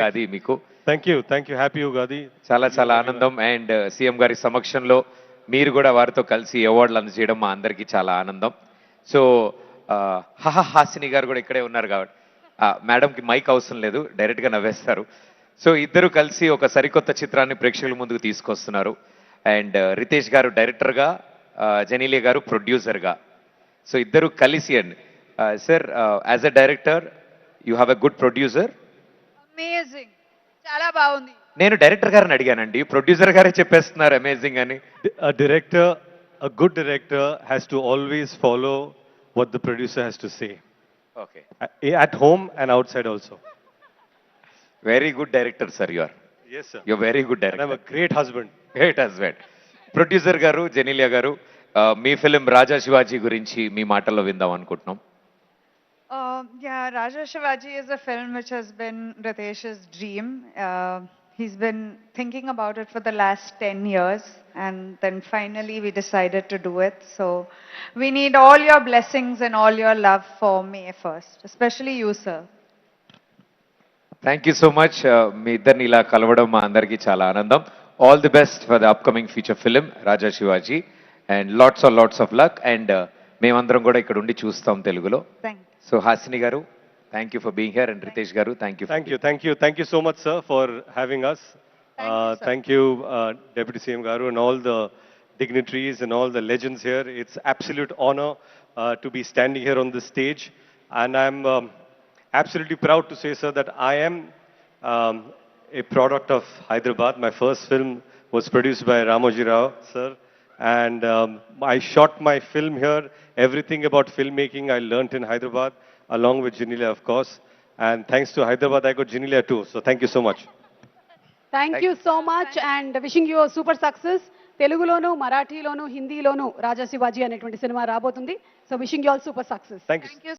అది మీకు thank you happy Ugadi. చాలా చాలా ఆనందం. అండ్ సీఎం గారి సమక్షంలో మీరు కూడా వారితో కలిసి అవార్డులు అందజేయడం మా అందరికీ చాలా ఆనందం. సో హాసిని గారు కూడా ఇక్కడే ఉన్నారు కాబట్టి మేడంకి మైక్ అవసరం లేదు, డైరెక్ట్గా నవ్వేస్తారు. సో ఇద్దరు కలిసి ఒక సరికొత్త చిత్రాన్ని ప్రేక్షకుల ముందుకు తీసుకొస్తున్నారు. అండ్ రితేష్ గారు డైరెక్టర్గా, జెనీలియా గారు ప్రొడ్యూసర్గా. సో ఇద్దరు కలిసి అండి. Sir, as a director you have a good producer. Amazing, చాలా బాగుంది. నేను డైరెక్టర్ గారిని అడిగానండి, ప్రొడ్యూసర్ గారే చెప్పేస్తున్నారు అమేజింగ్ అని. A good director has to always follow what the producer has to say. Okay, At home and outside also. Very good director sir. You are Yes, sir. Very good And I'm director, a great husband. Great husband. Producer గారు, జెనీలియా గారు, మీ film Raja Shivaji గురించి మీ మాటల్లో విందాం అనుకుంటున్నాం. Yeah, Raja Shivaji is a film which has been Ritesh's dream. He's been thinking about it for the last 10 years, and then finally we decided to do it. So we need all your blessings and all your love for May 1st, especially you, sir. Thank you so much. మీ ఇద్దరిని ఇలా కలవడం మా అందరికీ చాలా ఆనందం. All the best for the upcoming feature film Raja Shivaji. And lots of luck. And మేమందరం కూడా ఇక్కడ ఉండి చూస్తాం తెలుగులో. Thank you. సో హాసిని గారు, thank you for being here. And Ritesh గారు, thank you. Thank you so much, sir, for having us. Thank you, sir. Thank you, Deputy CM Garu, and all the dignitaries and all the legends here. It's absolute honor to be standing here on this stage, and I'm absolutely proud to say, sir, that I am a product of Hyderabad. My first film was produced by Ramoji Rao, sir, and I shot my film here. Everything about filmmaking I learnt in Hyderabad, along with Genelia, of course. And thanks to Hyderabad, I got Genelia too. So thank you so much. Thank you so much and wishing you super success. తెలుగులోను, మరాఠీలోను, హిందీలోను రాజా శివాజీ అనేటువంటి cinema రాబోతుంది. So wishing you all super success. Thank you. Thank you.